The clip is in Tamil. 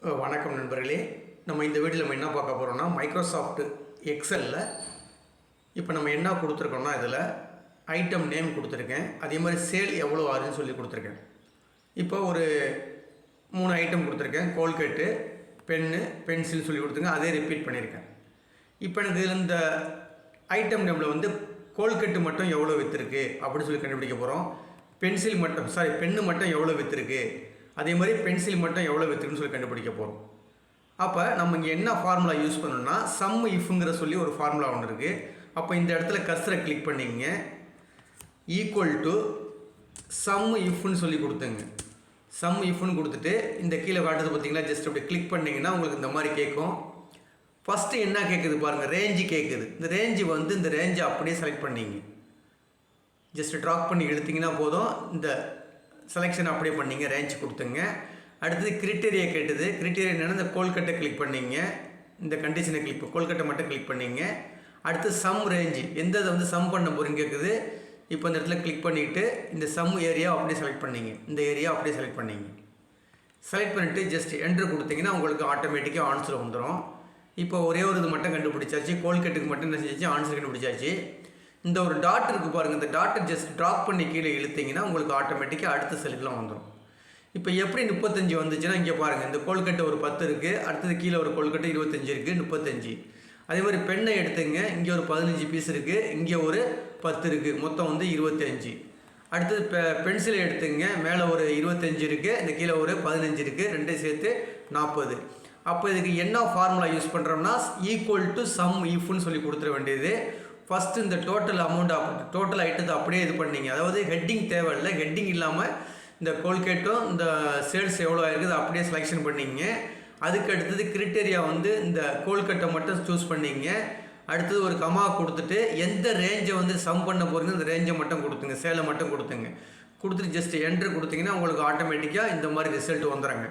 வணக்கம் நண்பர்களே. நம்ம இந்த வீடியோவில் நம்ம என்ன பார்க்க போகிறோம்னா, மைக்ரோசாஃப்ட் எக்ஸலில் இப்போ நம்ம என்ன கொடுத்துருக்கோம்னா, இதில் ஐட்டம் நேம் கொடுத்துருக்கேன். அதே மாதிரி சேல் எவ்வளோ ஆகுதுன்னு சொல்லி கொடுத்துருக்கேன். இப்போ ஒரு 3 ஐட்டம் கொடுத்துருக்கேன். கோல்கேட்டு, பென்னு, பென்சில் சொல்லி கொடுத்துருக்கேன். அதே ரிப்பீட் பண்ணியிருக்கேன். இப்போ எனக்கு இதில் இந்த ஐட்டம் நேமில் வந்து கோல்கேட்டு மட்டும் எவ்வளோ விற்றுருக்கு அப்படின்னு சொல்லி கண்டுபிடிக்க போகிறோம். பென்னு மட்டும் எவ்வளோ விற்றுருக்கு, அதே மாதிரி பென்சில் மட்டும் எவ்வளோ விற்றுக்குன்னு சொல்லி கண்டுபிடிக்க போகிறோம். அப்போ நம்ம இங்கே என்ன ஃபார்முலா யூஸ் பண்ணணும்னா, சம் இஃப்ங்கிற சொல்லி ஒரு ஃபார்முலா ஒன்று இருக்குது. அப்போ இந்த இடத்துல கர்சரை கிளிக் பண்ணிங்க, ஈக்குவல் டு சம் இஃப்னு சொல்லி கொடுத்துங்க. சம் இஃப்னு கொடுத்துட்டு இந்த கீழே காட்டுறது பார்த்தீங்களா, ஜஸ்ட் அப்படி கிளிக் பண்ணிங்கன்னா உங்களுக்கு இந்த மாதிரி கேட்கும். ஃபஸ்ட்டு என்ன கேட்குது பாருங்கள், ரேஞ்சு கேட்குது. இந்த ரேஞ்சு வந்து இந்த ரேஞ்சை அப்படியே செலக்ட் பண்ணிங்க. ஜஸ்ட் ட்ராக் பண்ணி இழுத்திங்கன்னா போதும். இந்த செலெக்ஷன் அப்படியே பண்ணிங்க, ரேஞ்ச் கொடுத்துங்க. அடுத்தது கிரிட்டேரியா கேட்டுது. கிரிட்டேரியா என்னென்னா, இந்த கோல்கட்டை கிளிக் பண்ணிங்க, இந்த கண்டிஷனை கோல்கட்டை மட்டும் கிளிக் பண்ணிங்க. அடுத்து சம் ரேஞ்சு, எந்த இதை வந்து சம் பண்ண போகிறீங்க கேட்குது. இப்போ இந்த இடத்துல கிளிக் பண்ணிவிட்டு இந்த சம் ஏரியா அப்படியே செலக்ட் பண்ணிங்க. இந்த ஏரியா அப்படியே செலக்ட் பண்ணிங்க. செலக்ட் பண்ணிவிட்டு ஜஸ்ட் என்ட்ரு கொடுத்தீங்கன்னா உங்களுக்கு ஆட்டோமேட்டிக்காக ஆன்சர் வந்துடும். இப்போ ஒரே ஒரு இது மட்டும் கண்டுபிடிச்சாச்சு. கோல்கட்டுக்கு மட்டும் என்ன செஞ்சாச்சு, ஆன்சர் கண்டுபிடிச்சாச்சு. இந்த ஒரு டாட் இருக்குது பாருங்கள், இந்த டாட்டை ஜஸ்ட் ட்ராப் பண்ணி கீழே இழுத்திங்கன்னா உங்களுக்கு ஆட்டோமேட்டிக்காக அடுத்த செல்லுக்குலாம் வந்துடும். இப்போ எப்படி 35 வந்துச்சுன்னா, இங்கே பாருங்கள், இந்த கோல்கட்டை ஒரு 10 இருக்குது. அடுத்தது கீழே ஒரு கோல்கட்டை 25 இருக்குது, 35. அதே மாதிரி பெண்ணை எடுத்துங்க, இங்கே ஒரு 15 பீஸ் இருக்குது, இங்கே ஒரு 10 இருக்குது, மொத்தம் வந்து 25. அடுத்தது பென்சிலை எடுத்துங்க, மேலே ஒரு 25 இருக்குது, இந்த கீழே ஒரு 15 இருக்குது, ரெண்டையும் சேர்த்து 40. அப்போ இதுக்கு என்ன ஃபார்முலா யூஸ் பண்ணுறோம்னா, ஈக்குவல் டு சம் இஃப்னு சொல்லி கொடுத்துட வேண்டியது. ஃபஸ்ட்டு இந்த டோட்டல் அமௌண்ட் டோட்டல் ஐட்டத்தை அப்படியே இது பண்ணிங்க. அதாவது ஹெட்டிங் தேவையில்லை. ஹெட்டிங் இல்லாமல் இந்த கோல்கேட்டும் இந்த சேல்ஸ் எவ்வளோ ஆயிருக்குது அப்படியே செலெக்ஷன் பண்ணிங்க. அதுக்கு அடுத்தது கிரிட்டேரியா வந்து இந்த கோல்கட்டை மட்டும் சூஸ் பண்ணிங்க. அடுத்தது ஒரு கமா கொடுத்துட்டு எந்த ரேஞ்சை வந்து சம் பண்ண போகிறீங்க அந்த ரேஞ்சை மட்டும் கொடுத்துங்க, சேலை மட்டும் கொடுத்துங்க. கொடுத்துட்டு ஜஸ்ட் என்ட்ரு கொடுத்தீங்கன்னா உங்களுக்கு ஆட்டோமேட்டிக்காக இந்த மாதிரி ரிசல்ட் வந்துடுங்க.